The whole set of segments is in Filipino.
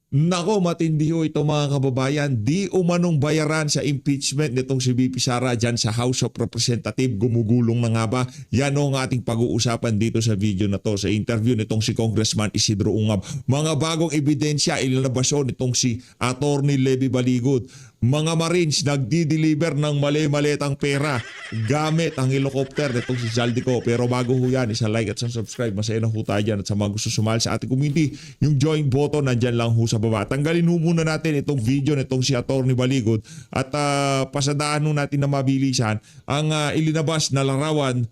Nako, matindi ho ito mga kababayan. Di umanong bayaran sa impeachment nitong si VP Sara dyan sa House of Representatives. Gumugulong na nga ba? Yan ang ating pag-uusapan dito sa video na to. Sa interview nitong si Congressman Isidro Ungab. Mga bagong ebidensya ilalabas nitong si Attorney Levy Baligod. Mga Marines nagdi-deliver ng mali-maletang pera gamit ang helicopter nitong si Zaldico. Pero bago ho yan, isa like at subscribe. Masaya na ho tayo dyan. At sa mga gusto sumali sa ating community, yung join button nandyan lang ho sa baba. Tanggalin ho muna natin itong video nitong si Attorney Baligod at pasadaan ho natin na mabilisan ang ilinabas na larawan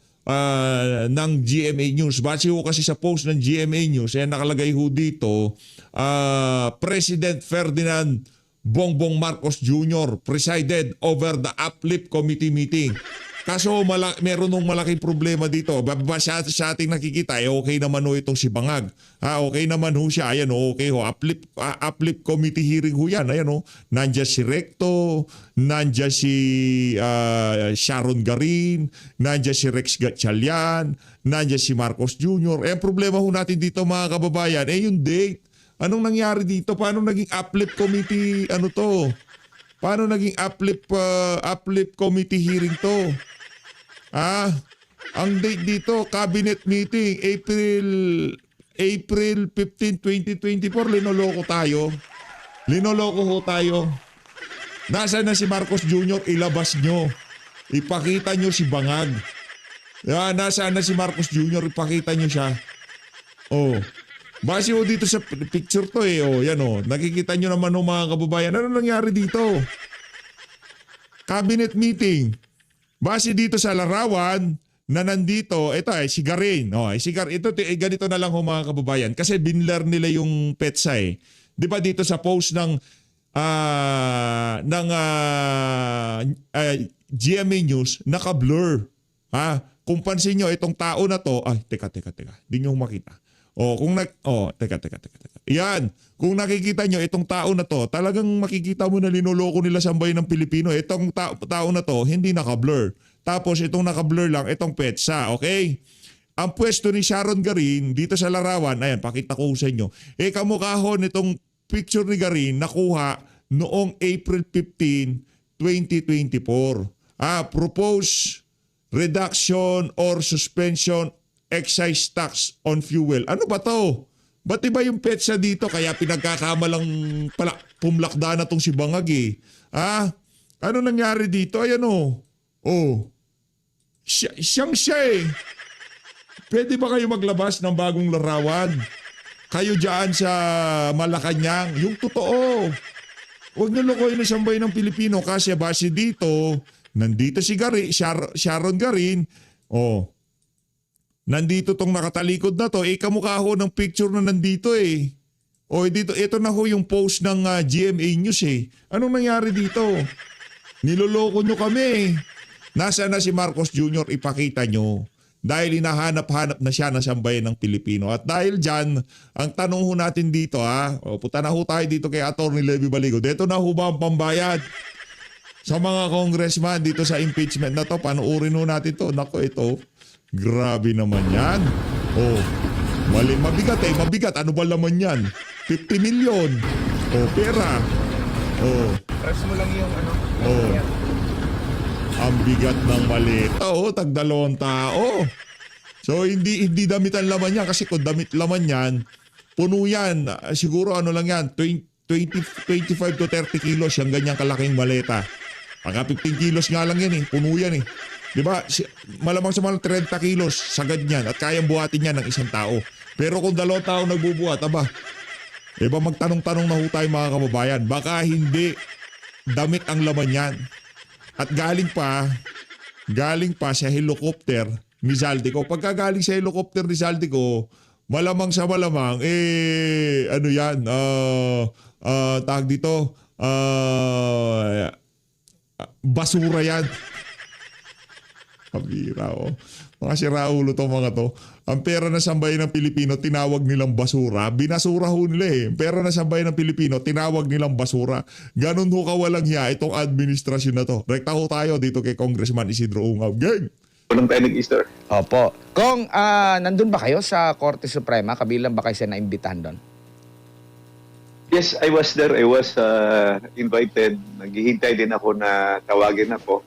ng GMA News. Base ho kasi sa post ng GMA News, nakalagay ho dito, President Ferdinand Bongbong Marcos Jr. presided over the Uplift Committee meeting. Kaso meron nung malaking problema dito. Sa ating nakikita, okay naman ho itong si Bangag. Okay naman ho siya. Ayan ho, okay ho. Uplift Committee hearing ho yan. Ayan ho. Nandiyan si Recto, nandiyan si Sharon Garin, nandiyan si Rex Gatchalian, nandiyan si Marcos Jr. Ang problema ho natin dito mga kababayan, yung date. Anong nangyari dito? Paano naging Uplift Committee Paano naging Uplift Committee hearing to? Ang date dito, cabinet meeting, April 15, 2024. Linoloko tayo. Linoloko ho tayo. Nasaan na si Marcos Jr.? Ilabas nyo. Ipakita nyo si Bangag. Nasaan na si Marcos Jr.? Ipakita nyo siya. Base ho dito sa picture to yan nakikita nyo naman mga kababayan. Ano nangyari dito? Cabinet meeting. Base dito sa larawan na nandito, ito si Garin. Ganito na lang mga kababayan. Kasi binler nila yung petsa Di ba dito sa post ng GMA News, naka-blur. Kung pansin nyo, itong tao na to, teka. Hindi nyo makita. Teka. Yan. Kung nakikita nyo, itong tao na to, talagang makikita mo na linoloko nila sa bayan ng Pilipino. Itong tao na to, hindi naka-blur. Tapos itong naka-blur lang, itong petsa. Okay? Ang pwesto ni Sharon Garin, dito sa larawan, ayan, pakita ko sa inyo. Kamukahon itong picture ni Garin, nakuha noong April 15, 2024. Propose reduction or suspension excise tax on fuel. Ano ba to? Ba't iba yung petsa dito? Kaya pinagkakamalang pumlakda na tong si Bangag Ano nangyari dito? Ayan Siyang siya Pwede ba kayo maglabas ng bagong larawan? Kayo dyan sa Malacanang. Yung totoo. Huwag niyo lokohin ng sambayan ng Pilipino kasi base dito, nandito si Sharon Garin. Nandito tong nakatalikod na to, kamukha ho ng picture na nandito dito, ito na ho yung post ng GMA News Anong nangyari dito? Niloloko nyo kami. Nasaan na si Marcos Jr.? Ipakita nyo. Dahil hinahanap-hanap na siya ng sambayan ng Pilipino. At dahil dyan, ang tanong ho natin dito punta na ho tayo dito kay Attorney Levy Baligod. Ito na ho ba ang pambayad? Sa mga congressman dito sa impeachment na to, panuurin ho natin to. Nako, ito. Grabe naman yan. Mabigat mabigat. Ano ba laman yan? 50 million. Pera. Press mo lang yung Ang bigat ng maleta. Tagdalawang tao. So, hindi damit ang laman yan. Kasi kung damit laman yan, puno yan. Siguro lang yan, 25 to 30 kilos yung ganyang kalaking maleta. Pagka 15 kilos nga lang yan puno yan Diba? Malamang sa mga 30 kilos sagad niyan at kayang buhatin niyan ng isang tao. Pero kung 2 tao nagbubuhat, magtanong-tanong na ho tayo mga kababayan. Baka hindi damit ang laman yan. At galing pa sa helicopter ni Zaldico. Pagka galing sa helicopter ni Zaldico, malamang sa malamang, ano yan, tawag dito, basura yan. Pabira Mga siraulo to mga to. Ang pera na sambayan ng Pilipino, tinawag nilang basura. Binasura ho nila Ang pera na sambayan ng Pilipino, tinawag nilang basura. Ganun ho kawalang hiya itong administrasyon na to. Rekta ho tayo dito kay Congressman Isidro Ungab. Gang! Walang tayo nag-Easter. Opo. Kung nandun ba kayo sa Korte Suprema, kabilang ba kayo sa naimbitahan doon? Yes, I was there. I was invited. Naghihintay din ako na tawagin ako.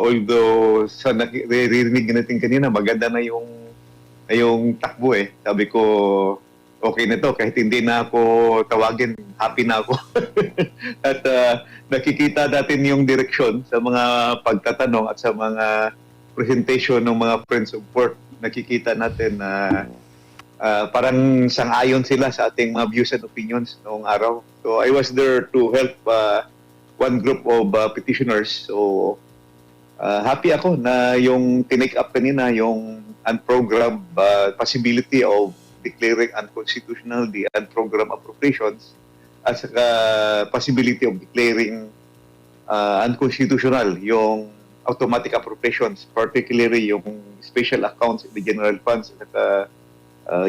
Although sa naririnig natin kanina, maganda na yung takbo eh. Sabi ko, okay na to. Kahit hindi na ako tawagin, happy na ako. At nakikita natin yung direksyon sa mga pagtatanong at sa mga presentation ng mga Friends of Work. Nakikita natin na parang sang-ayon sila sa ating mga views and opinions noong araw. So I was there to help one group of petitioners. So happy ako na yung tinake up kanina, yung unprogrammed possibility of declaring unconstitutional the unprogrammed appropriations at saka possibility of declaring unconstitutional yung automatic appropriations, particularly yung special accounts in the general funds at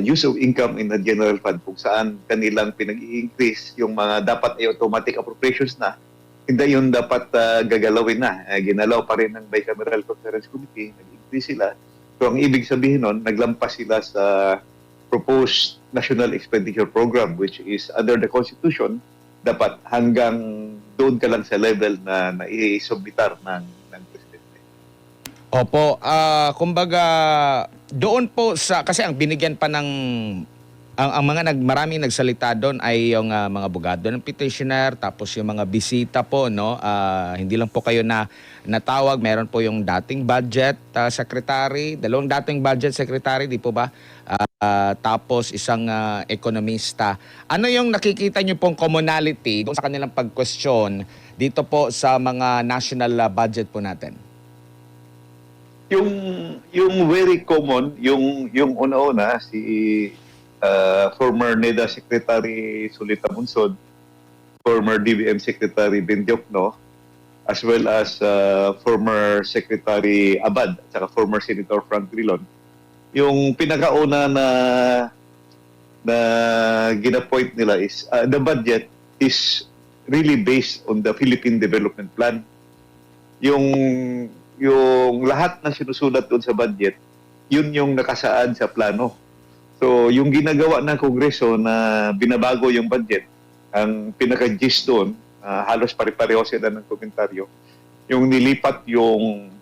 use of income in the general fund kung saan kanilang pinag-i-increase yung mga dapat ay automatic appropriations na hindi yun dapat gagalawin na. Ginalaw pa rin ng Bicameral Conference Committee, nag-increase sila. So ang ibig sabihin nun, naglampas sila sa proposed National Expenditure Program which is under the Constitution, dapat hanggang doon ka lang sa level na nai-submitar ng Presidente. Opo, kumbaga doon po sa kasi ang binigyan pa ng ang mga maraming nagsalita doon ay yung mga abogado ng petitioner tapos yung mga bisita po no. Hindi lang po kayo na natawag, meron po yung dating budget secretary, dalawang dating budget secretary, di po ba? Tapos isang ekonomista. Ano yung nakikita niyo pong commonality doon sa kanilang pag-question dito po sa mga national budget po natin? Yung very common, yung una-una si former NEDA Secretary Solita Munsod, former DBM Secretary Ben Diokno, as well as former Secretary Abad at saka former Senator Frank Drilon. Yung pinakauna na gina-point nila is the budget is really based on the Philippine Development Plan. Yung lahat na sinusulat doon sa budget, yun yung nakasaad sa plano. So, yung ginagawa ng Kongreso na binabago yung budget, ang pinaka-gist doon, halos pare-pareho sila ng komentaryo, yung nilipat yung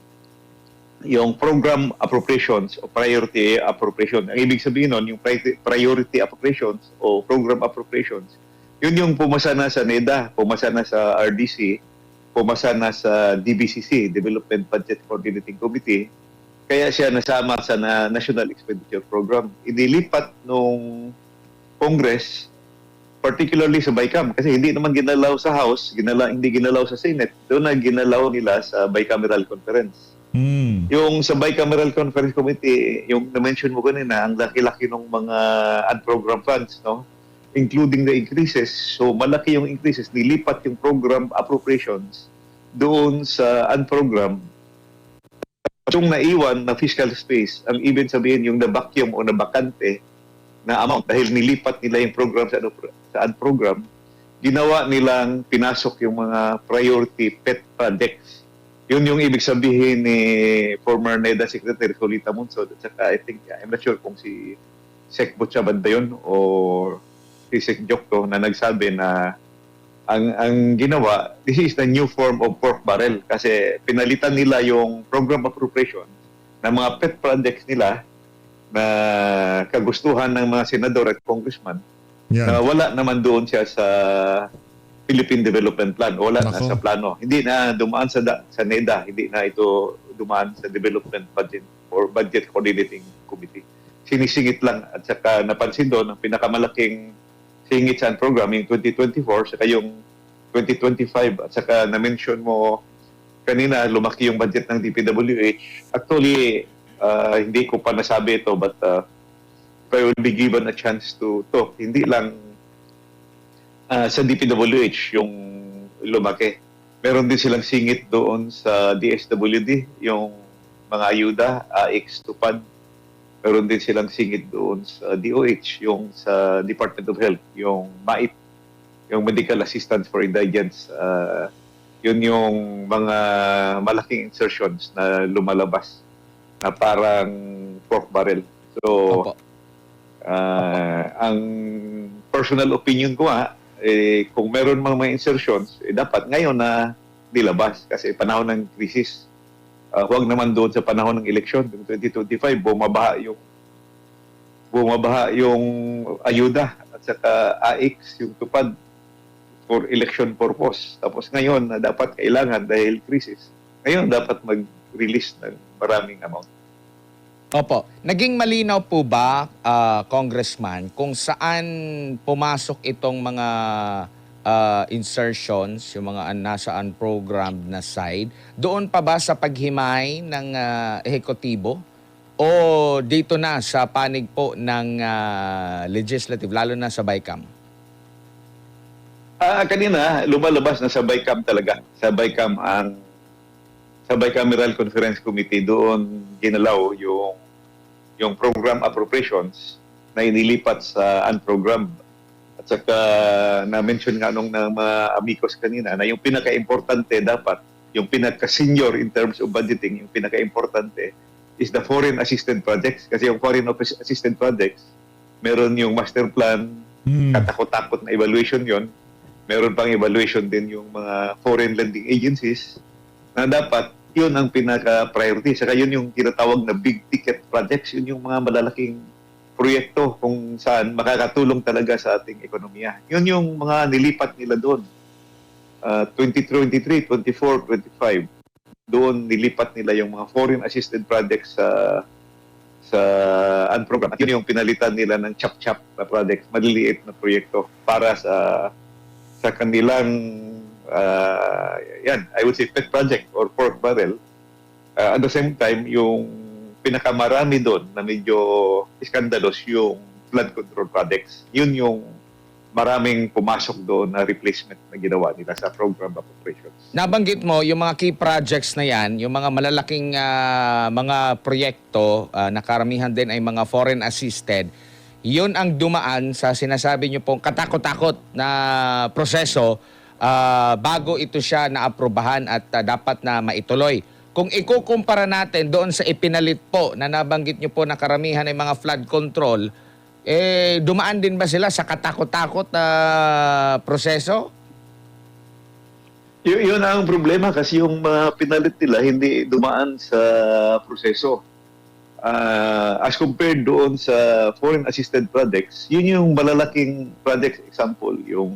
program appropriations o priority appropriation. Ang ibig sabihin nun, yung priority appropriations o program appropriations, yun yung pumasa na sa NEDA, pumasa na sa RDC, pumasa na sa DBCC, Development Budget Coordinating Committee, kaya siya nasama sa National Expenditure Program. Inilipat nung Congress, particularly sa BICAM, kasi hindi naman ginalaw sa House, hindi ginalaw sa Senate, doon na ginalaw nila sa Bicameral Conference. Yung sa Bicameral Conference Committee, yung na-mention mo kanina, ang laki-laki ng mga unprogrammed funds, no? Including the increases. So malaki yung increases, nilipat yung program appropriations doon sa unprogrammed. Yung naiwan na fiscal space, ang ibig sabihin yung na-vacuum o na-bakante na amount dahil nilipat nila yung program sa unprogrammed, ginawa nilang pinasok yung mga priority pet projects. Yun yung ibig sabihin ni former NEDA Secretary Solita Munsod at saka I think, I'm not sure kung si Sec Butchaban ba yun o si Sec Jokto na nagsabi na ang ginawa, this is the new form of pork barrel kasi pinalitan nila yung program appropriation ng mga pet projects nila na kagustuhan ng mga senador at congressman na wala naman doon siya sa Philippine Development Plan. Wala na sa plano. Hindi na dumaan sa NEDA, hindi na ito dumaan sa Development Budget or Budget Coordinating Committee. Sinisingit lang at saka napansin doon ang pinakamalaking singit sa program yung 2024 saka yung 2025 at saka na-mention mo kanina lumaki yung budget ng DPWH. Actually, hindi ko pa nasabi ito but if I will be given a chance to talk, hindi lang sa DPWH yung lumaki. Meron din silang singit doon sa DSWD, yung mga ayuda, AX Tupad. Meron din silang singit doon sa DOH, yung sa Department of Health, yung MAIT, yung Medical Assistance for Indigents. Yun yung mga malaking insertions na lumalabas na parang pork barrel. So, ang personal opinion ko kung meron mga insertions, dapat ngayon na nilabas kasi panahon ng krisis. Huwag naman doon sa panahon ng eleksyon, ng 2025, bumabaha yung ayuda at saka AIX, yung tupad for election purpose. Tapos ngayon, na dapat kailangan dahil krisis, ngayon dapat mag-release ng maraming amount. Opo. Naging malinaw po ba, Congressman, kung saan pumasok itong mga insertions, yung mga nasa unprogrammed na side? Doon pa ba sa paghimay ng ehekutibo? O dito na sa panig po ng legislative, lalo na sa BICAM? Kanina, lumalabas na sa BICAM talaga. Sa Bicameral Conference Committee, doon ginalaw yung program appropriations na inilipat sa unprogrammed. At saka na-mention nga nung ng mga amigos kanina na yung pinaka-importante dapat, yung pinaka-senior in terms of budgeting, yung pinaka-importante is the foreign assisted projects. Kasi yung foreign assisted projects, meron yung master plan, katakot-takot na evaluation yon. Meron pang evaluation din yung mga foreign lending agencies na dapat yun ang pinaka-priority. Saka yun yung tinatawag na big ticket projects. Yun yung mga malalaking proyekto kung saan makakatulong talaga sa ating ekonomiya. Yun yung mga nilipat nila doon. 2023, 24, 25. Doon nilipat nila yung mga foreign assisted projects sa unprogrammed. At yun yung pinalitan nila ng chap-chap na projects, maliliit na proyekto para sa kanilang I would say pet project or pork barrel. At the same time, yung pinakamarami doon na medyo iskandalos yung flood control projects. Yun yung maraming pumasok doon na replacement na ginawa nila sa program appropriations. Nabanggit mo yung mga key projects na yan, yung mga malalaking mga proyekto na karamihan din ay mga foreign assisted. Yun ang dumaan sa sinasabi nyo pong katakot-takot na proseso bago ito siya naaprubahan at dapat na maituloy. Kung ikukumpara natin doon sa ipinalit po na nabanggit nyo po na karamihan ay mga flood control, dumaan din ba sila sa katakot-takot na proseso? Yun ang problema kasi yung mga pinalit nila hindi dumaan sa proseso. As compared doon sa foreign assisted projects, yun yung malalaking projects, example, yung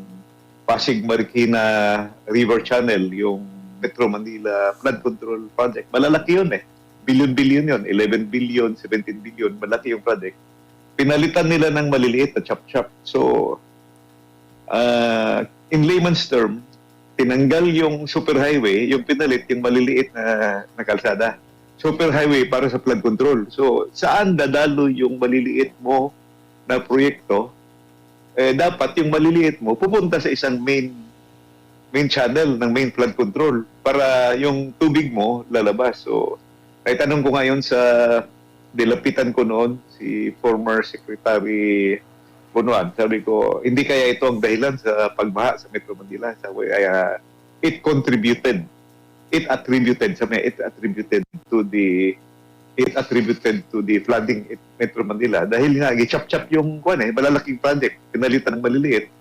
Pasig Marikina River Channel, yung Metro Manila Flood Control Project. Malalaki yun Billion-billion yun. 11 billion, 17 billion. Malaki yung project. Pinalitan nila ng maliliit na chop-chop. So, in layman's term, tinanggal yung superhighway, yung pinalit yung maliliit na kalsada. Superhighway para sa flood control. So, saan dadalo yung maliliit mo na proyekto? Dapat yung maliliit mo pupunta sa isang main channel ng main flood control para yung tubig mo lalabas. So, ay tanong ko ngayon sa dilapitan ko noon, si former Secretary Bunuan, sabi ko, hindi kaya ito ang dahilan sa pagbaha sa Metro Manila? Sabi, it attributed to the flooding in Metro Manila dahil nga gichap-chap yung malalaking project, pinalitan ng maliliit.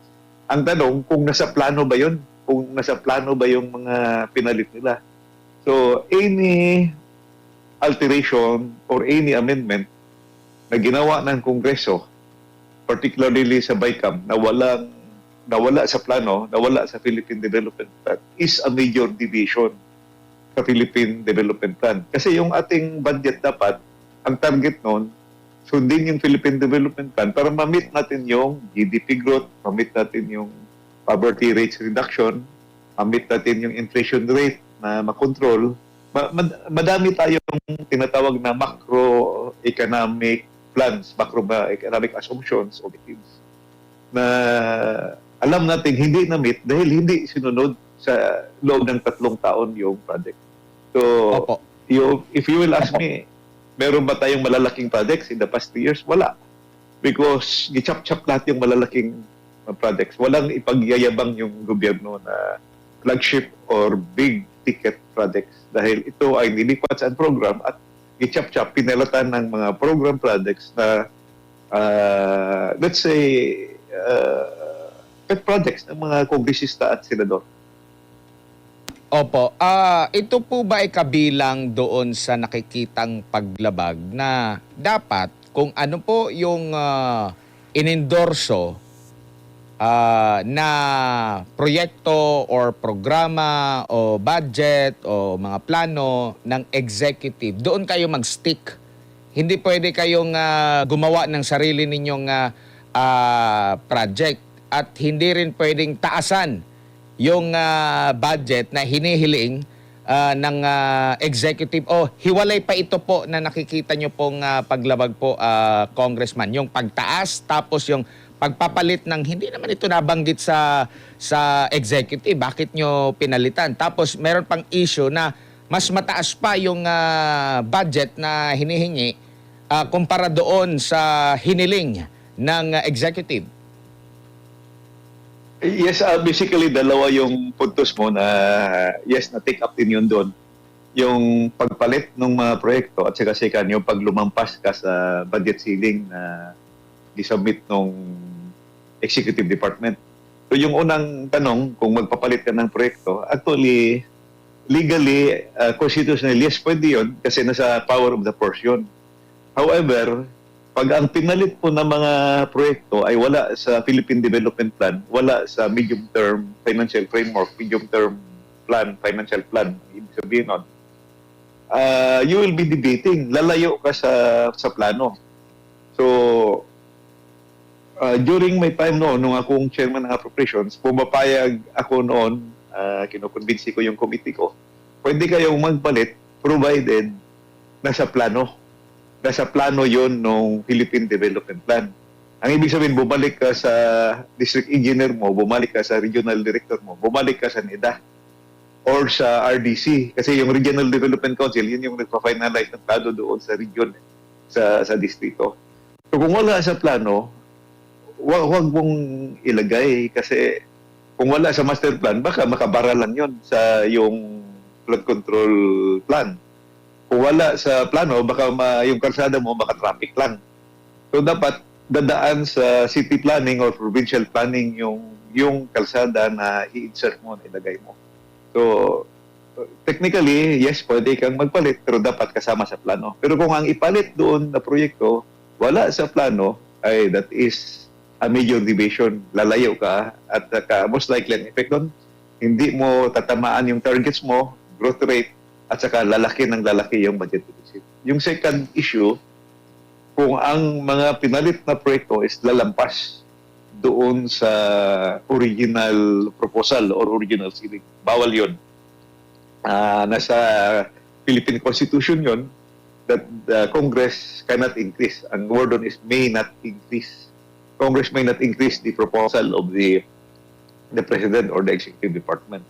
Ang tanong kung nasa plano ba 'yon? Kung nasa plano ba yung mga pinalit nila? So any alteration or any amendment na ginawa ng Kongreso, particularly sa BICAM, nawala sa plano, nawala sa Philippine Development Plan, is a major deviation sa Philippine Development Plan. Kasi yung ating budget dapat, ang target noon, sundin yung Philippine Development Plan para ma-meet natin yung GDP growth, ma-meet natin yung poverty rates reduction, ma-meet natin yung inflation rate na makontrol. Madami tayong tinatawag na macroeconomic plans, macroeconomic assumptions, objectives, na alam natin hindi na-meet dahil hindi sinunod sa loob ng 3 taon yung project. So, Opo. if you will ask me, meron ba tayong malalaking projects in the past 3 years? Wala. Because gichap-chap lahat yung malalaking projects. Walang ipagyayabang yung gobyerno na flagship or big ticket projects dahil ito ay nilipat sa program at gichap-chap, pinalatan ng mga program projects na let's say pet projects ng mga kongresista at senador. Opo. Ito po ba ay kabilang doon sa nakikitang paglabag na dapat kung ano po yung inendorso na proyekto or programa o budget o mga plano ng executive, doon kayo mag-stick. Hindi pwede kayong gumawa ng sarili ninyong project at hindi rin pwedeng taasan yung budget na hinihiling ng executive. Hiwalay pa ito po na nakikita nyo pong paglabag po, Congressman. Yung pagtaas, tapos yung pagpapalit ng, hindi naman ito nabanggit sa executive. Bakit nyo pinalitan? Tapos meron pang issue na mas mataas pa yung budget na hinihingi kumpara doon sa hiniling ng executive. Yes, basically dalawa yung puntos mo na yes, na take up din yun doon. Yung pagpalit ng mga proyekto at saka second, yung paglumampas ka sa budget ceiling na disubmit ng executive department. So yung unang tanong, kung magpapalit ka ng proyekto, actually, legally, constitutionally, yes, pwede yun kasi nasa power of the purse yun. However, pag ang pinalit po ng mga proyekto ay wala sa Philippine Development Plan, wala sa medium-term financial framework, medium-term plan, financial plan, ibig sabihin nun, you will be debating, lalayo ka sa plano. So, during my time noon, nung akong chairman ng appropriations, pumapayag ako noon, kinukonvince ko yung committee ko, pwede kayong magpalit provided nasa plano. Nasa plano yon ng Philippine Development Plan. Ang ibig sabihin, bumalik ka sa district engineer mo, bumalik ka sa regional director mo, bumalik ka sa NEDA or sa RDC. Kasi yung Regional Development Council, yun yung nagpa-finalize ng plano doon sa region, sa distrito. So kung wala sa plano, huwag mong ilagay kasi kung wala sa master plan, baka makabara lang yon sa yung flood control plan. Kung wala sa plano, baka yung kalsada mo maka-traffic lang. So dapat dadaan sa city planning or provincial planning yung kalsada na i-insert mo, na ilagay mo. So technically, yes, pwede kang magpalit pero dapat kasama sa plano. Pero kung ang ipalit doon na proyekto, wala sa plano, ay that is a major deviation. Lalayo ka at most likely ang effect doon, hindi mo tatamaan yung targets mo, growth rate, at saka lalaki ng lalaki yung budget deficit. Yung second issue, kung ang mga pinalit na proyekto is lalampas doon sa original proposal or original ceiling, bawal yun. Nasa Philippine Constitution yun that the Congress cannot increase. Ang word on is may not increase. Congress may not increase the proposal of the President or the Executive Department.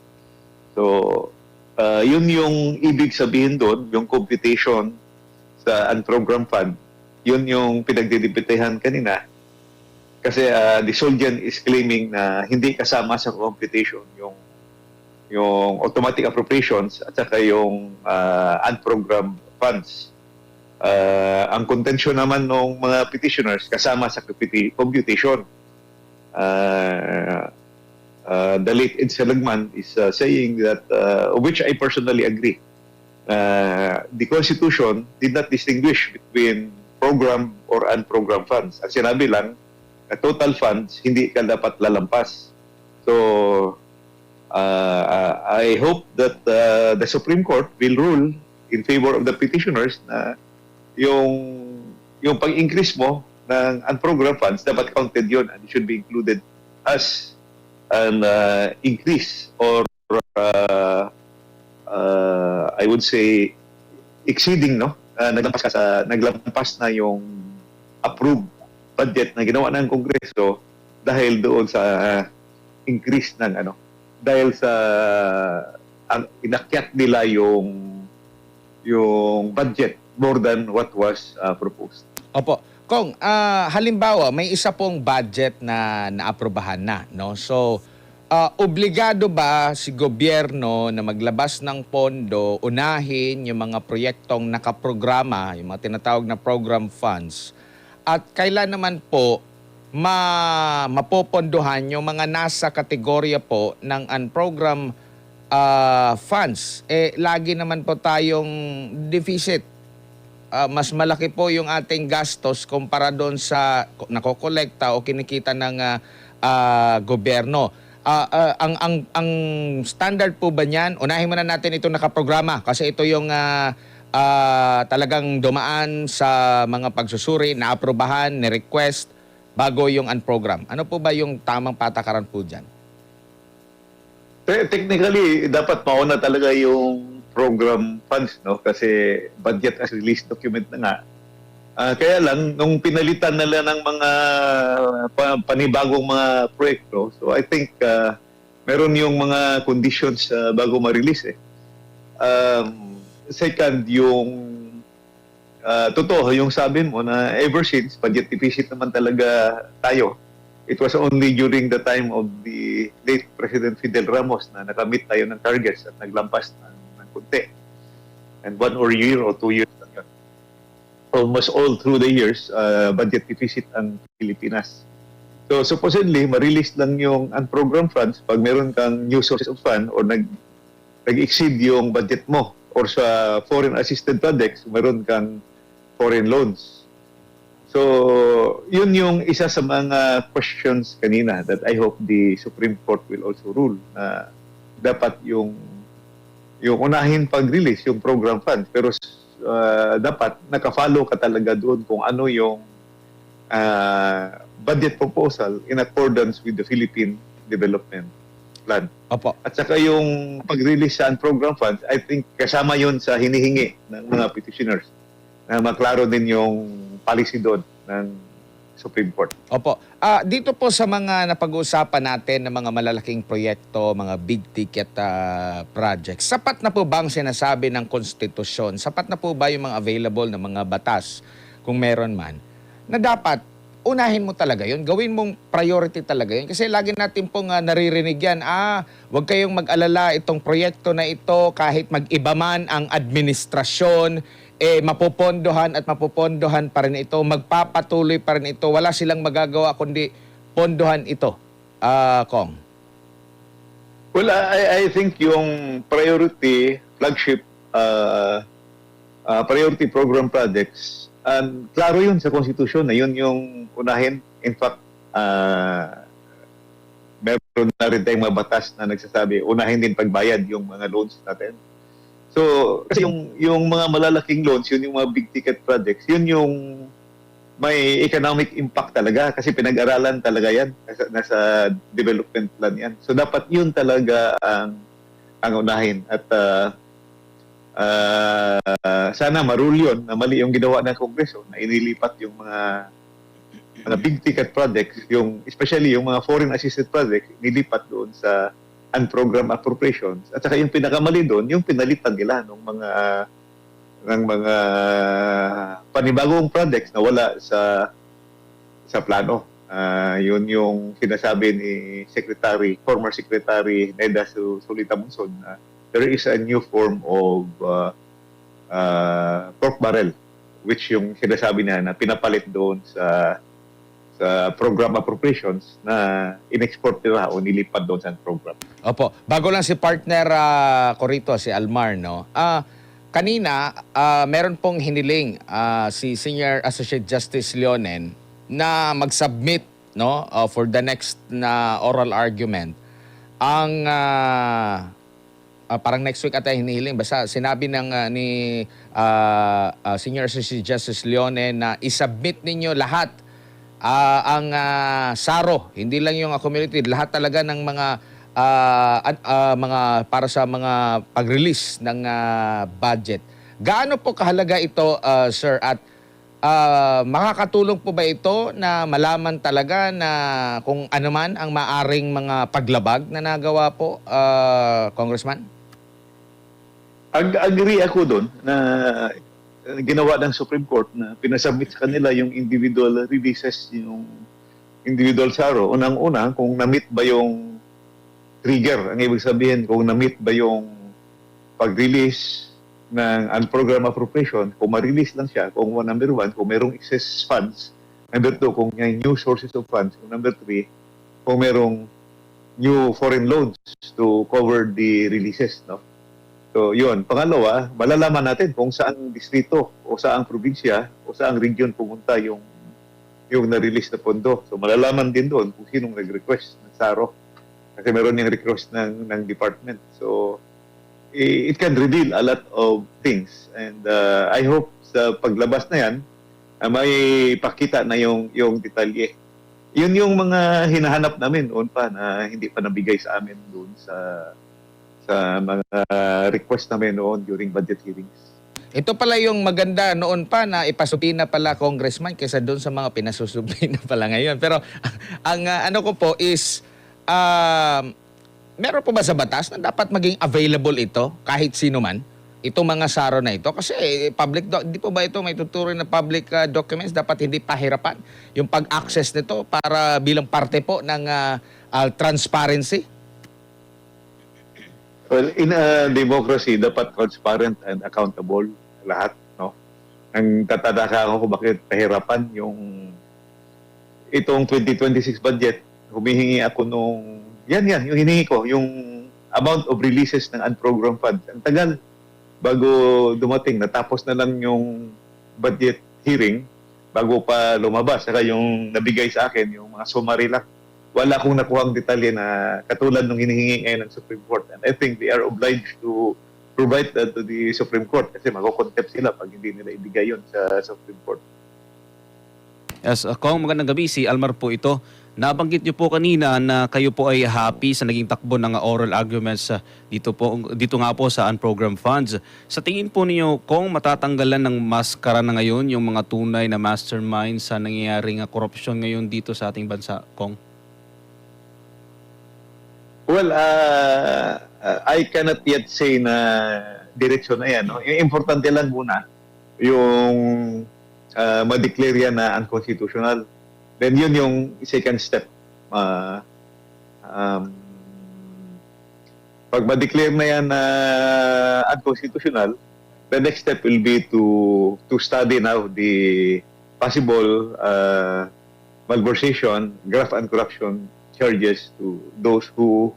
So, yun yung ibig sabihin doon, yung computation sa unprogrammed fund, yun yung pinagdidibetehan kanina. Kasi the Soldian is claiming na hindi kasama sa computation yung automatic appropriations at saka yung unprogrammed funds. Ang contention naman ng mga petitioners kasama sa computation. The late Ed Salagman is saying that, which I personally agree, the Constitution did not distinguish between program or unprogrammed funds. Ang sinabi lang, total funds, hindi ka dapat lalampas. So, I hope that the Supreme Court will rule in favor of the petitioners na yung pag-increase mo ng unprogrammed funds, dapat counted yun and it should be included as an increase or I would say exceeding, no? Naglampas na yung approved budget na ginawa ng Kongreso dahil doon sa increase ng dahil sa inakyat nila yung budget more than what was proposed. Opo. Kong, halimbawa, may isa pong budget na naaprubahan na, no? So, obligado ba si gobyerno na maglabas ng pondo, unahin yung mga proyektong nakaprograma, yung mga tinatawag na program funds, at kailan naman po mapopondohan yung mga nasa kategorya po ng unprogram funds. Lagi naman po tayong deficit. Mas malaki po yung ating gastos kumpara doon sa nakokolekta o kinikita ng gobyerno. Ang standard po ba niyan? Unahin muna natin itong nakaprograma kasi ito yung talagang dumaan sa mga pagsusuri, naaprubahan, ni-request bago yung unprogram. Ano po ba yung tamang patakaran po dyan? Technically, dapat mauna talaga yung program funds, no? Kasi budget as release document na nga. Kaya lang, nung pinalitan nila ng mga panibagong mga proyekto, so I think meron yung mga conditions bago ma-release. Second, yung totoo, yung sabi mo na ever since, budget deficit naman talaga tayo. It was only during the time of the late President Fidel Ramos na nakamit tayo ng targets at naglampas ng kunti. And 1 or year or 2 years, almost all through the years, budget deficit ang Pilipinas. So supposedly, ma-release lang yung unprogrammed funds pag meron kang new sources of fund or nag-exceed yung budget mo or sa foreign assisted projects, meron kang foreign loans. So, yun yung isa sa mga questions kanina that I hope the Supreme Court will also rule na dapat yung unahin pag-release yung program funds pero dapat nakafollow ka talaga doon kung ano yung budget proposal in accordance with the Philippine Development Plan. Opo. At saka yung pag-release sa program funds, I think kasama yun sa hinihingi ng mga petitioners na maklaro din yung policy doon ng Supreme Court. Opo. Dito po sa mga napag-uusapan natin ng mga malalaking proyekto, mga big ticket projects, sapat na po ba ang sinasabi ng konstitusyon? Sapat na po ba yung mga available na mga batas, kung meron man, na dapat unahin mo talaga yun, gawin mong priority talaga yun? Kasi lagi natin pong naririnig yan, huwag kayong mag-alala itong proyekto na ito kahit mag-iba man ang administrasyon, mapopondohan at mapopondohan pa rin ito, magpapatuloy pa rin ito, wala silang magagawa kundi pondohan ito, Kong. Well, I think yung priority flagship priority program projects, klaro yun sa konstitusyon na yun yung unahin. In fact, meron na rin tayong mga batas na nagsasabi, unahin din pagbayad yung mga loans natin. So, kasi yung mga malalaking loans, yun yung mga big ticket projects, yun yung may economic impact talaga kasi pinag-aralan talaga yan. Nasa development plan yan. So, dapat yun talaga ang unahin. At sana marule yun na mali yung ginawa ng Kongreso na inilipat yung mga big ticket projects, especially yung mga foreign assisted projects, nilipat doon sa unprogrammed appropriations. At saka yung pinakamali doon, yung pinalitan nila ng mga panibagong projects na wala sa plano. Yun yung sinasabi ni former Secretary Neda Solita Monson na there is a new form of pork barrel, which yung sinasabi na pinapalit doon sa program appropriations na in-export nila o nilipat doon sa program. Opo. Bago lang si partner ko rito, si Almar, no? Kanina, meron pong hiniling si Senior Associate Justice Leonen na mag-submit, no, for the next na oral argument. Ang parang next week ata hinihiling. Basta sinabi ni Senior Associate Justice Leonen na isubmit ninyo lahat ang SARO, hindi lang yung community, lahat talaga ng mga para sa mga pag-release ng budget. Gaano po kahalaga ito, sir, at makakatulong po ba ito na malaman talaga na kung ano man ang maaring mga paglabag na nagawa po, Congressman? Agree ako doon na ginawa ng Supreme Court na pinasubmit sa kanila yung individual releases, yung individual SARO. Unang-una, kung na-meet ba yung trigger, ang ibig sabihin, kung na-meet ba yung pag-release ng unprogrammed appropriation, kung ma-release lang siya, kung number one, kung mayroong excess funds Number 2, kung may new sources of funds. Kung number 3, kung merong new foreign loans to cover the releases, no? So, yun. Pangalawa, malalaman natin kung saan distrito o saang probinsya o saang region pumunta yung na-release na pondo. So, malalaman din doon kung sinong nag-request ng SARO. Kasi meron yung request ng department. So, it can reveal a lot of things. And I hope sa paglabas na yan, may pakita na yung detalye. Yun yung mga hinahanap namin noon pa na hindi pa nabigay sa amin doon sa mga request namin noon during budget hearings. Ito pala yung maganda noon pa na ipasubina pala congressman kaysa doon sa mga pinasusubina pala ngayon. Pero ang ano ko po is meron po ba sa batas na dapat maging available ito kahit sino man? Itong mga SARO na ito kasi di po ba ito may tuturing na public documents, dapat hindi pahirapan yung pag-access nito para bilang parte po ng transparency? Well, in a democracy, dapat transparent and accountable lahat, no? Ang tatadaka ako kung bakit pahirapan itong 2026 budget, humihingi ako yung hiningi ko, yung amount of releases ng unprogrammed funds. Ang tagal bago dumating, natapos na lang yung budget hearing bago pa lumabas. Saka yung nabigay sa akin, yung mga summary lang. Wala akong nakuhang detalye na katulad nung hinihingi ngayon ng Supreme Court. And I think they are obliged to provide that to the Supreme Court kasi mag-contempt sila pag hindi nila ibigay yun sa Supreme Court. Yes, Kong, magandang gabi. Si Almar po ito. Nabanggit niyo po kanina na kayo po ay happy sa naging takbo ng oral arguments dito nga po sa unprogrammed funds. Sa tingin po niyo, Kong, matatanggalan ng maskara na ngayon yung mga tunay na mastermind sa nangyayaring korupsyon ngayon dito sa ating bansa, Kong? Well, I cannot yet say na direksyon na yan. No? Yung importante lang muna, yung ma-declare yan na unconstitutional. Then yun yung second step. Pag ma-declare na yan na unconstitutional, the next step will be to study now the possible malversation, graft and corruption charges to those who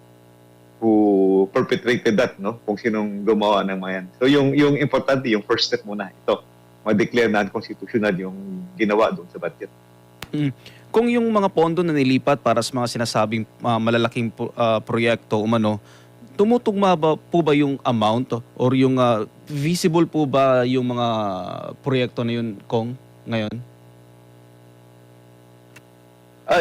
perpetrated that, no? Kung sinong gumawa ng mga yan. So yung importante, yung first step muna, ito, ma-declare na unconstitutional yung ginawa doon sa budget. Kung yung mga pondo na nilipat para sa mga sinasabing malalaking proyekto tumutugma po ba yung amount or yung visible po ba yung mga proyekto na yun, Kong, ngayon?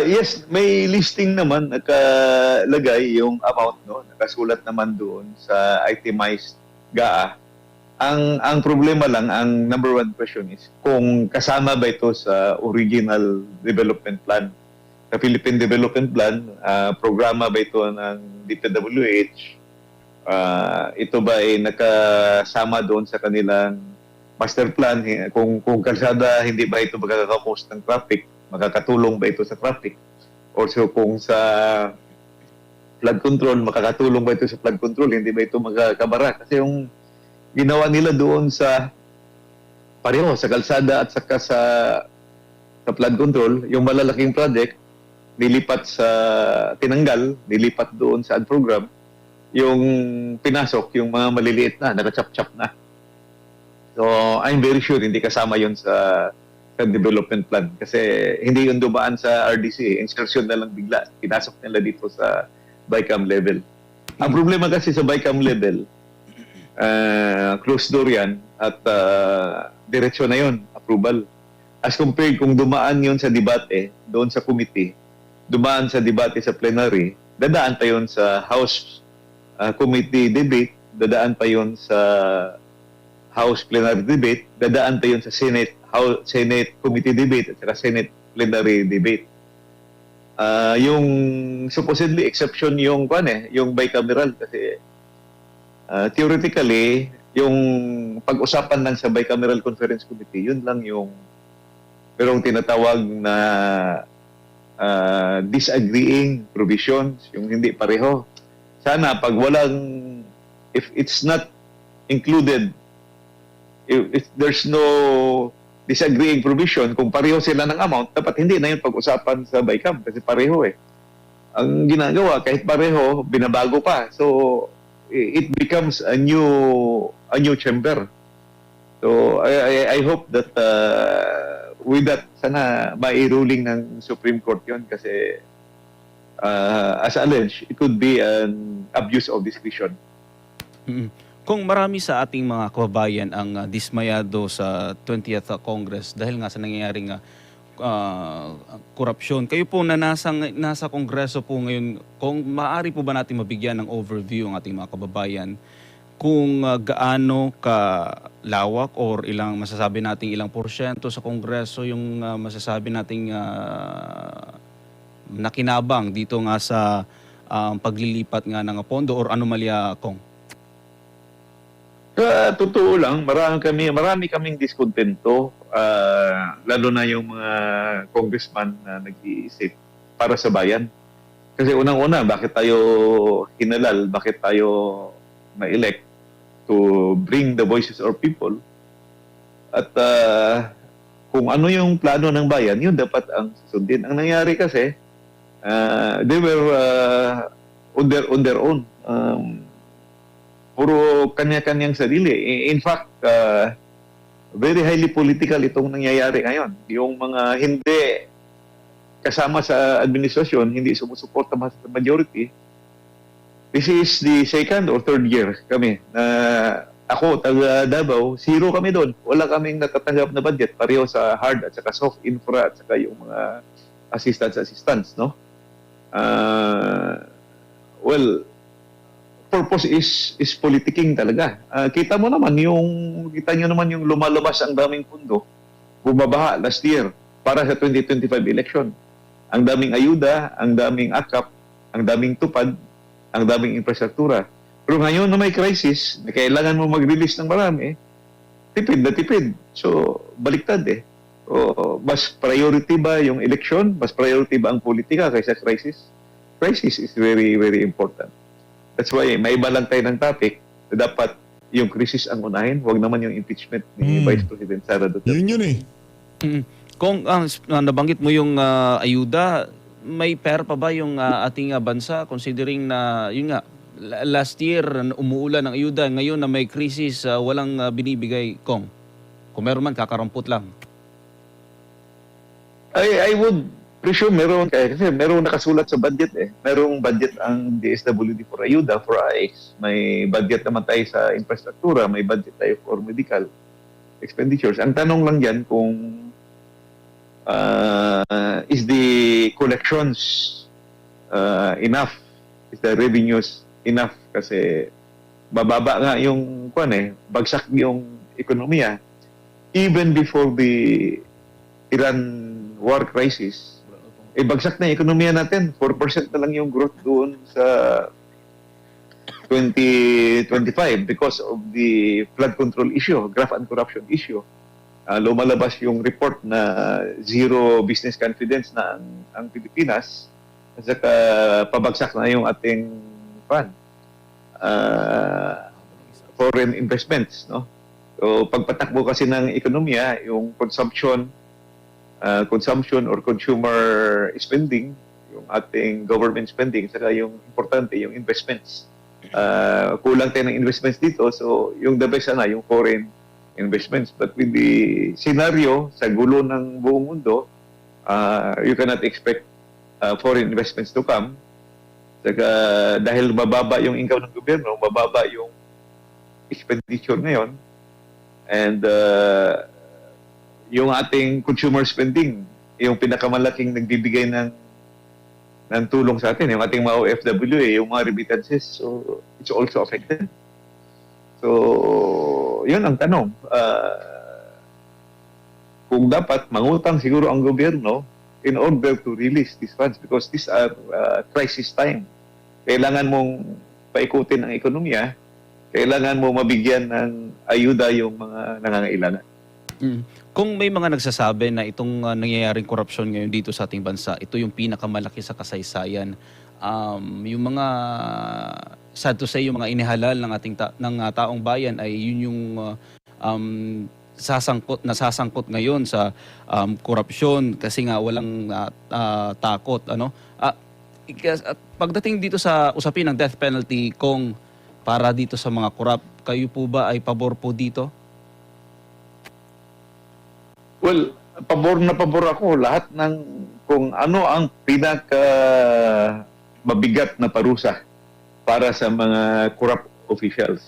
Yes, may listing naman nakalagay yung amount, no? Nakasulat naman doon sa itemized GAA. Ang problema lang, ang number one question is kung kasama ba ito sa original development plan. Sa Philippine Development Plan, programa ba ito ng DPWH? Ito ba ay nakasama doon sa kanilang master plan? Kung kalsada, hindi ba ito magkakapos ng traffic? Makakatulong ba ito sa traffic? Also kung sa flood control, makakatulong ba ito sa flood control? Hindi ba ito magkakabara? Kasi yung ginawa nila doon sa pareho, sa kalsada at saka sa flood control, yung malalaking project, tinanggal, nilipat doon sa program, yung pinasok, yung mga maliliit na, nakachap-chap na. So, I'm very sure hindi kasama yun sa development plan kasi hindi yun dumaan sa RDC, insertion na lang bigla, pinasok nila dito sa BICAM level. Ang problema kasi sa BICAM level, closed door yan at diretsyo na yun, approval. As compared kung dumaan yun sa debate, doon sa committee, dumaan sa debate sa plenary, dadaan pa yun sa House committee debate, dadaan pa yun sa House plenary debate, dadaan pa yun sa Senate committee debate at saka Senate plenary debate. Yung supposedly exception yung bicameral kasi theoretically, yung pag-usapan lang sa Bicameral Conference Committee, yun lang yung merong tinatawag na disagreeing provisions, yung hindi pareho. Sana pag if it's not included, if there's no disagreeing provision, kung pareho sila ng amount, dapat hindi na yun pag-usapan sa BICAM kasi pareho eh. Ang ginagawa, kahit pareho, binabago pa. So, it becomes a new chamber. So, I hope that with that, sana mai-ruling ng Supreme Court yun kasi as alleged, it could be an abuse of discretion. Kung marami sa ating mga kababayan ang dismayado sa 20th Congress dahil nga sa nangyayaring korupsyon, kayo po na nasa Kongreso po ngayon, kung maaari po ba natin mabigyan ng overview ang ating mga kababayan kung gaano kalawak or ilang masasabi nating ilang porsyento sa Kongreso yung masasabi nating nakinabang dito nga sa paglilipat nga ng pondo or anomalya, Kong? Sa totoo lang, marami kaming diskontento, lalo na yung mga congressman na nag-iisip para sa bayan. Kasi unang-una, bakit tayo hinalal, bakit tayo na-elect to bring the voices of people. At kung ano yung plano ng bayan, yun dapat ang susundin. Ang nangyari kasi, they were on their own. Puro kanya-kanyang sarili. In fact, very highly political itong nangyayari ngayon. Yung mga hindi kasama sa administrasyon, hindi sumusuporta sa majority. This is the second or third year kami na ako, taga Davao, zero kami doon. Wala kaming natatanggap na budget. Pareho sa hard at saka soft infra at saka yung mga assistance, no? Well, purpose is politicking talaga. Kita nyo naman yung lumalabas ang daming pundo, bumabaha last year para sa 2025 election. Ang daming ayuda, ang daming akap, ang daming tupad, ang daming infrastruktura. Pero ngayon na may crisis, na kailangan mo mag-release ng marami, tipid na tipid. So, baliktad eh. O, mas priority ba yung election? Mas priority ba ang politika kaysa crisis? Crisis is very, very important. That's why may iba lang tayo ng topic na dapat yung crisis ang unahin, huwag naman yung impeachment ni Vice President Sara Duterte. Yun eh. Kung nabanggit mo yung ayuda, may pera pa ba yung ating bansa considering na yun nga last year umuulan ng ayuda, ngayon na may crisis walang binibigay, Kong? Kung meron man, kakarampot lang. I would presume meron kasi meron nakasulat sa budget eh. Merong budget ang DSWD for ayuda, for AX. May budget naman tayo sa infrastruktura, may budget tayo for medical expenditures. Ang tanong lang diyan kung is the collections enough? Is the revenues enough? Kasi bababa nga yung bagsak yung ekonomiya. Even before the Iran war crisis, bagsak na yung ekonomiya natin. 4% na lang yung growth doon sa 2025 because of the flood control issue, graft and corruption issue. Lumalabas yung report na zero business confidence na ang Pilipinas at saka pabagsak na yung ating foreign investments, no? So pagpatakbo kasi ng ekonomiya, yung consumption or consumer spending, yung ating government spending, saka yung importante yung investments. Kulang tayo ng investments dito, so yung the best yung foreign investments. But with the scenario sa gulo ng buong mundo, you cannot expect foreign investments to come. Saka dahil mababa yung income ng gobyerno, mababa yung expenditure ngayon, and yung ating consumer spending, yung pinakamalaking nagbibigay ng tulong sa atin, yung ating mga OFW, yung mga remittances, so it's also affected. So, yun ang tanong. Kung dapat mangutang siguro ang gobyerno in order to release these funds because these are crisis time. Kailangan mong paikutin ang ekonomiya, kailangan mo mabigyan ng ayuda yung mga nangangailangan. Kung may mga nagsasabi na itong nangyayaring korupsyon ngayon dito sa ating bansa, ito yung pinakamalaki sa kasaysayan, yung mga sad to say, yung mga inihalal ng ating taong bayan ay yun yung nasasangkot ngayon sa korupsyon kasi nga walang takot, ano. At pagdating dito sa usapin ng death penalty, kung para dito sa mga korap, kayo po ba ay pabor po dito? Well, pabor ako lahat ng kung ano ang pinaka mabigat na parusa para sa mga corrupt officials.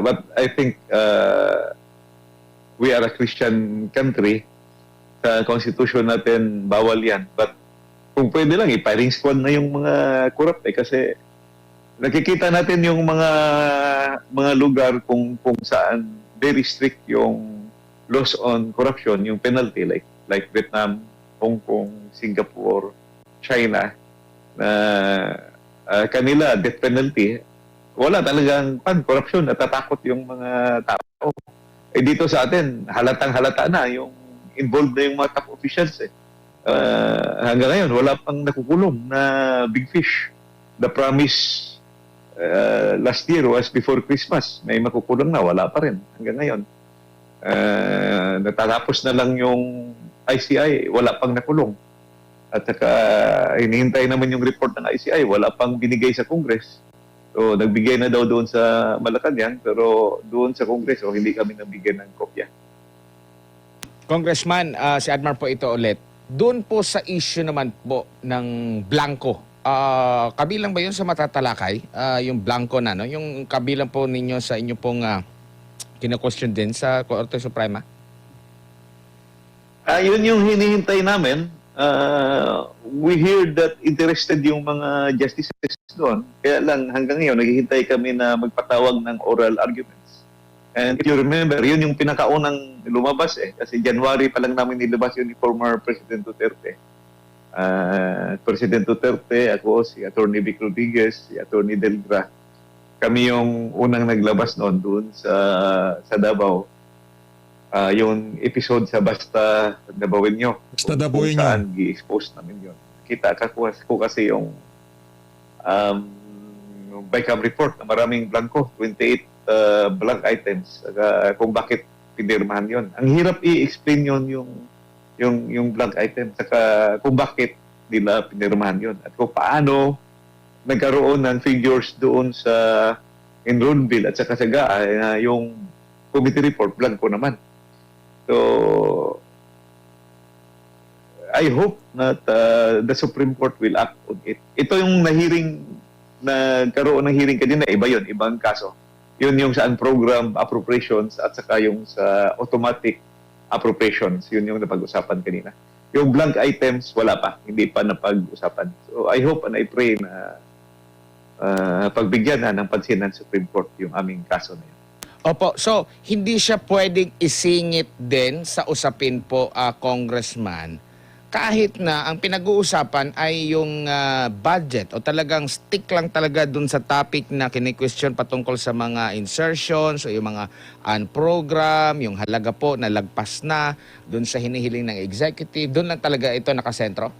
But I think we are a Christian country. Sa constitution natin, bawal yan. But kung pwede lang, firing squad na yung mga corrupt kasi nakikita natin yung mga lugar kung saan very strict yung laws on corruption, yung penalty like Vietnam, Hong Kong, Singapore, China, na kanila death penalty, wala talagang corruption, natatakot yung mga tao. Dito sa atin, halatang-halata na yung involved na yung mga top officials. Hanggang ngayon, wala pang nakukulong na big fish. The promise last year was before Christmas. May makukulong na, wala pa rin hanggang ngayon. Natatapos na lang yung ICI, wala pang nakulong. At saka hinihintay naman yung report ng ICI, wala pang binigay sa Congress. So nagbigay na daw doon sa Malacanang, pero doon sa Congress hindi kami nabigyan ng kopya. Congressman, si Admar po ito ulit. Doon po sa issue naman po ng blanco, kabilang ba yun sa matatalakay? Yung blanco na, no? Yung kabilang po ninyo sa inyo pong kino-question din sa Korte Suprema? Yun yung hinihintay namin. We hear that interested yung mga justices doon. Kaya lang hanggang ngayon, naghihintay kami na magpatawag ng oral arguments. And if you remember, yun yung pinakaunang lumabas Kasi January pa lang namin nilabas yun ni former President Duterte. President Duterte, ako, si Attorney Vic Rodriguez, si Attorney Delgra. Kami yung unang naglabas noon doon sa Davao. Yung episode sa Basta Dabawenyo. Basta Dabawenyo. Kung saan i-expose namin yun. Kita ko kasi yung BICAM report na maraming blanco, 28 blank items. Kung bakit pinirmahan yun. Ang hirap i-explain yun yung blank item. Saka kung bakit nila pinirmahan yun. At kung paano nagkaroon ng figures doon sa enroll bill at saka sa GAA, yung committee report, blanco naman. So, I hope that the Supreme Court will act on it. Ito yung nagkaroon ng hearing kanina, iba yun, ibang kaso. Yun yung sa unprogrammed appropriations at saka yung sa automatic appropriations. Yun yung napag-usapan kanina. Yung blank items, wala pa. Hindi pa napag-usapan. So, I hope and I pray na pagbigyan na ng pansin ng Supreme Court yung aming kaso na yun. Opo, so hindi siya pwedeng isingit din sa usapin po, Congressman, kahit na ang pinag-uusapan ay yung budget o talagang stick lang talaga dun sa topic na kini-question patungkol sa mga insertions o yung mga unprogram, yung halaga po na lagpas na dun sa hinihiling ng executive, dun lang talaga ito nakasentro?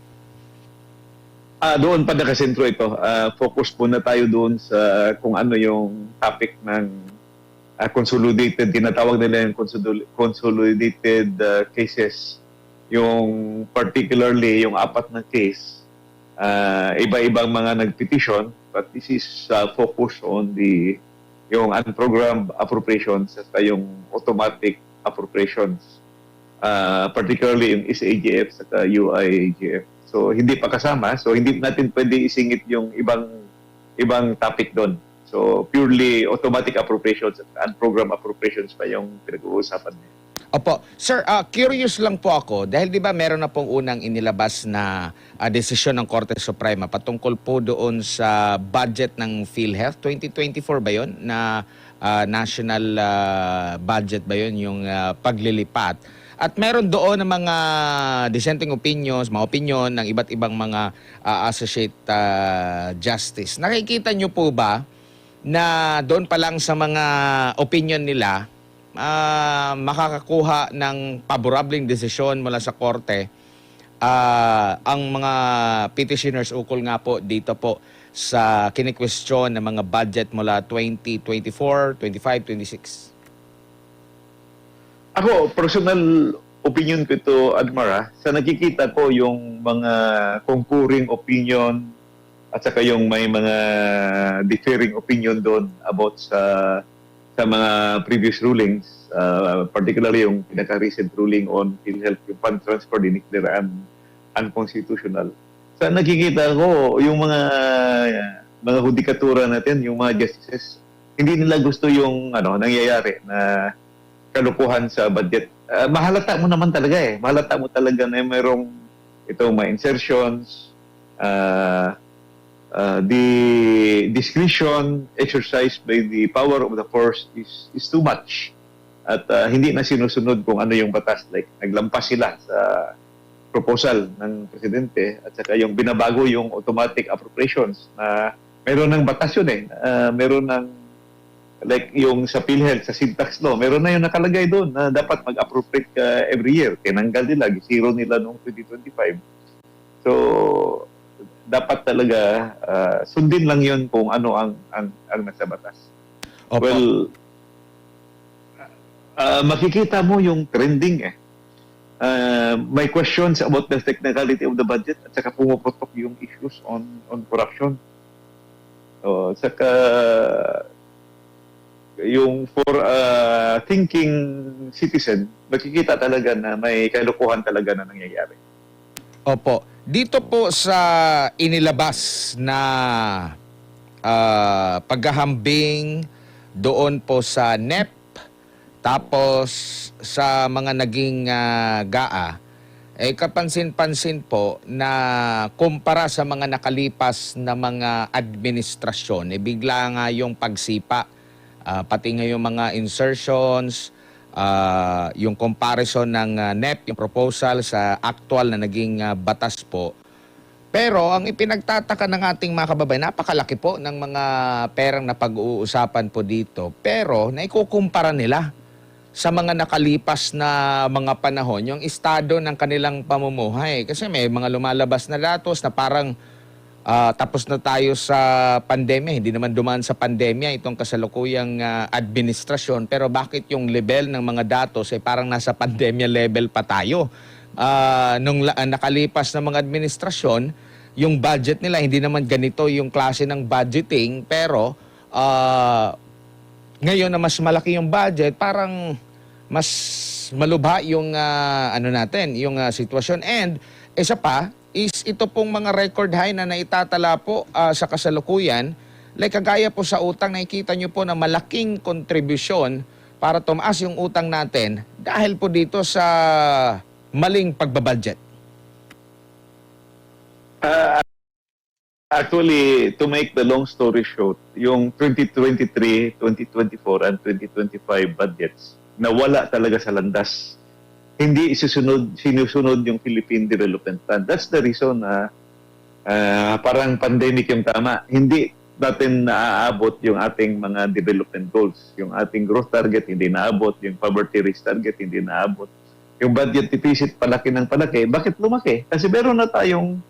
Doon pa nakasentro ito. Focus muna tayo doon sa kung ano yung topic ng consolidated, tinatawag nila yung consolidated cases. Yung particularly yung 4 na case, iba-ibang mga nag-petition, but this is focus on yung unprogrammed appropriations at yung automatic appropriations, particularly yung SAGF at UIAGF. So hindi pa kasama, so hindi natin pwede isingit yung ibang topic doon. So purely automatic appropriations at unprogrammed appropriations pa yung pinag-uusapan niya. Opo. Sir, curious lang po ako dahil 'di ba meron na pong unang inilabas na desisyon ng Korte Suprema patungkol po doon sa budget ng PhilHealth 2024 ba 'yon na national budget ba 'yon yung paglilipat. At meron doon ng mga dissenting opinions, mga opinion ng iba't ibang mga associate justice. Nakikita nyo po ba na doon pa lang sa mga opinion nila makakakuha ng paborableng desisyon mula sa korte ang mga petitioners ukol nga po dito po sa kini-question ng mga budget mula 2024, 25, 26? Ako, personal opinion ko ito, Admar, sa nakikita ko yung mga concurring opinion at saka yung may mga differing opinion doon about sa mga previous rulings, particularly yung pinaka-recent ruling on PhilHealth, yung fund transfer dineclare unconstitutional. Sa nakikita ko, yung mga hudikatura natin, yung mga justices, hindi nila gusto yung nangyayari na kalukuhan sa budget. Mahalata mo naman talaga eh. Mahalata mo talaga na mayroong itong mga insertions, the discretion exercised by the power of the force is too much. At hindi na sinusunod kung ano yung batas. Like, naglampas sila sa proposal ng presidente at saka yung binabago yung automatic appropriations na meron ng batas yun eh. Meron ng like yung sa PhilHealth, sa syntax law, meron na yung nakalagay doon na dapat mag-appropriate ka every year. Tinanggal nila, zero nila noong 2025. So, dapat talaga sundin lang yun kung ano ang nasa batas. Opo. Well, makikita mo yung trending eh. May questions about the technicality of the budget at saka pumuputok yung issues on corruption. Saka yung for thinking citizen, makikita talaga na may kalokohan talaga na nangyayari. Opo. Dito po sa inilabas na paghahambing doon po sa NEP, tapos sa mga naging GAA, kapansin-pansin po na kumpara sa mga nakalipas na mga administrasyon, bigla nga yung pagsipa, pati nga yung mga insertions, yung comparison ng NEP, yung proposal sa actual na naging batas po. Pero ang ipinagtataka ng ating mga kababayan, napakalaki po ng mga perang na pag-uusapan po dito. Pero naikukumpara nila sa mga nakalipas na mga panahon, yung estado ng kanilang pamumuhay. Kasi may mga lumalabas na datos na parang tapos na tayo sa pandemya. Hindi naman dumaan sa pandemya itong kasalukuyang administrasyon. Pero bakit yung level ng mga datos ay parang nasa pandemya level pa tayo? Nung nakalipas na mga administrasyon, yung budget nila, hindi naman ganito yung klase ng budgeting. Pero ngayon na mas malaki yung budget, parang mas malubha yung yung sitwasyon. And isa pa is ito pong mga record high na naitatala po sa kasalukuyan. Like kagaya po sa utang, nakikita nyo po na malaking kontribusyon para tumaas yung utang natin dahil po dito sa maling pagbabudget. Actually, to make the long story short, yung 2023, 2024, and 2025 budgets nawala talaga sa landas. Hindi sinusunod yung Philippine Development Plan. That's the reason na parang pandemic yung tama. Hindi natin naaabot yung ating mga development goals. Yung ating growth target hindi naabot, yung poverty risk target hindi naabot. Yung budget deficit palaki ng palaki. Bakit lumaki? Kasi meron na tayong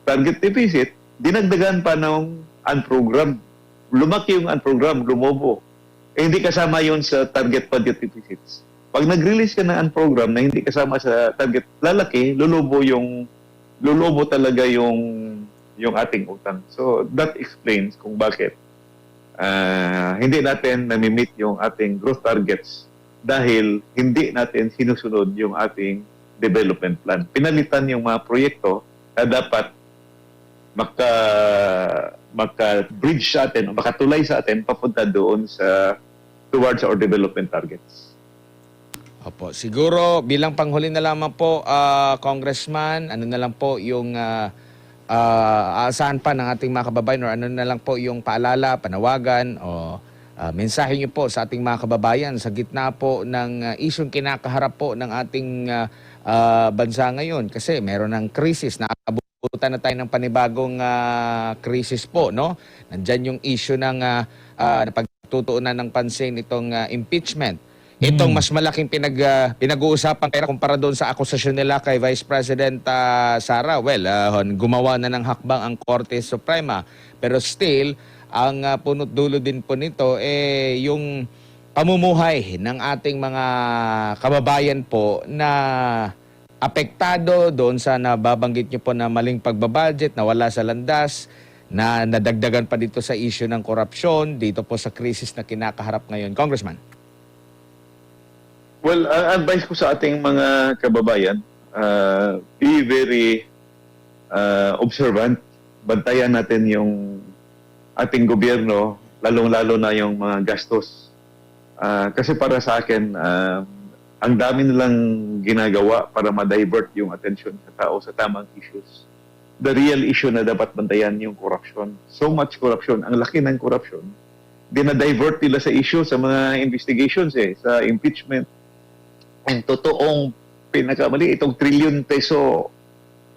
target deficit, dinagdagan pa ng unprogrammed. Lumaki yung unprogrammed, lumobo. Hindi kasama yun sa target budget deficits. Pag nag-release ka ng unprogram na hindi kasama sa target, lalaki, lulubo talaga yung ating utang. So that explains kung bakit hindi natin nami-meet yung ating growth targets dahil hindi natin sinusunod yung ating development plan. Pinalitan yung mga proyekto na dapat maka-bridge sa atin, makatulay sa atin papunta doon towards our development targets. Opo, siguro bilang panghuli na lamang po, Congressman, ano na lang po yung aasahan pa ng ating mga kababayan or ano na lang po yung paalala, panawagan o mensahe niyo po sa ating mga kababayan sa gitna po ng isyong kinakaharap po ng ating bansa ngayon kasi meron ng krisis na abutan na tayo ng panibagong krisis po, no? Nandyan yung issue ng pagtutuunan ng pansin itong impeachment. Itong mas malaking pinag-uusapan pera kumpara doon sa akusasyon nila kay Vice President Sara. Well, gumawa na ng hakbang ang Korte Suprema. Pero still, ang punot dulo din po nito, yung pamumuhay ng ating mga kababayan po na apektado doon sa nababanggit niyo po na maling pagbabudget, na wala sa landas, na nadagdagan pa dito sa issue ng korupsyon, dito po sa krisis na kinakaharap ngayon. Congressman. Well, ang advice ko sa ating mga kababayan, be very observant. Bantayan natin yung ating gobyerno, lalong-lalo na yung mga gastos. Kasi para sa akin, ang dami nilang ginagawa para ma-divert yung attention sa tao sa tamang issues. The real issue na dapat bantayan yung corruption. So much corruption. Ang laki ng corruption. Dinadivert nila sa issue sa mga investigations sa impeachment. Ang totoong pinakamali, itong trillion peso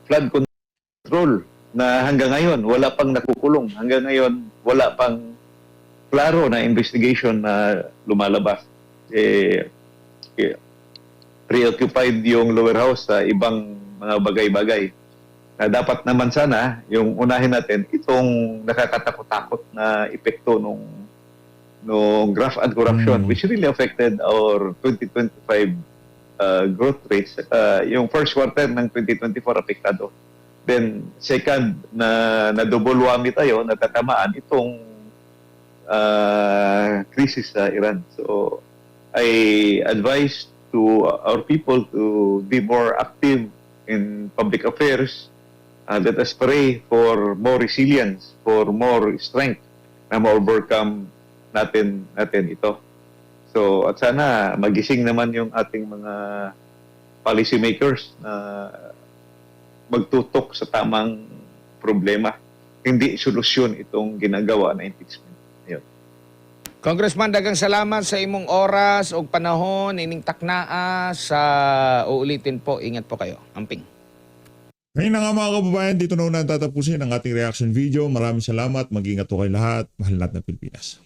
flood control na hanggang ngayon wala pang nakukulong. Hanggang ngayon wala pang klaro na investigation na lumalabas. Preoccupied yung lower house sa ibang mga bagay-bagay. Na dapat naman sana, yung unahin natin, itong nakakatakot-takot na epekto nung graft and corruption, which really affected our 2025 growth rates. Yung first quarter ng 2024 apektado. Then, second, na double whammy tayo, natatamaan itong crisis sa Iran. So, I advise to our people to be more active in public affairs. Let us pray for more resilience, for more strength na ma-overcome natin ito. So, at sana magising naman yung ating mga policy makers na magtutok sa tamang problema. Hindi solusyon itong ginagawa na impeachment. Ayun. Congressman, dagang salamat sa imong oras o panahon, ining taknaa sa uulitin po. Ingat po kayo. Amping. Ngayon na nga mga kababayan, dito na una tatapusin ang ating reaction video. Maraming salamat. Mag-ingat po kayo lahat. Mahal natin ng Pilipinas.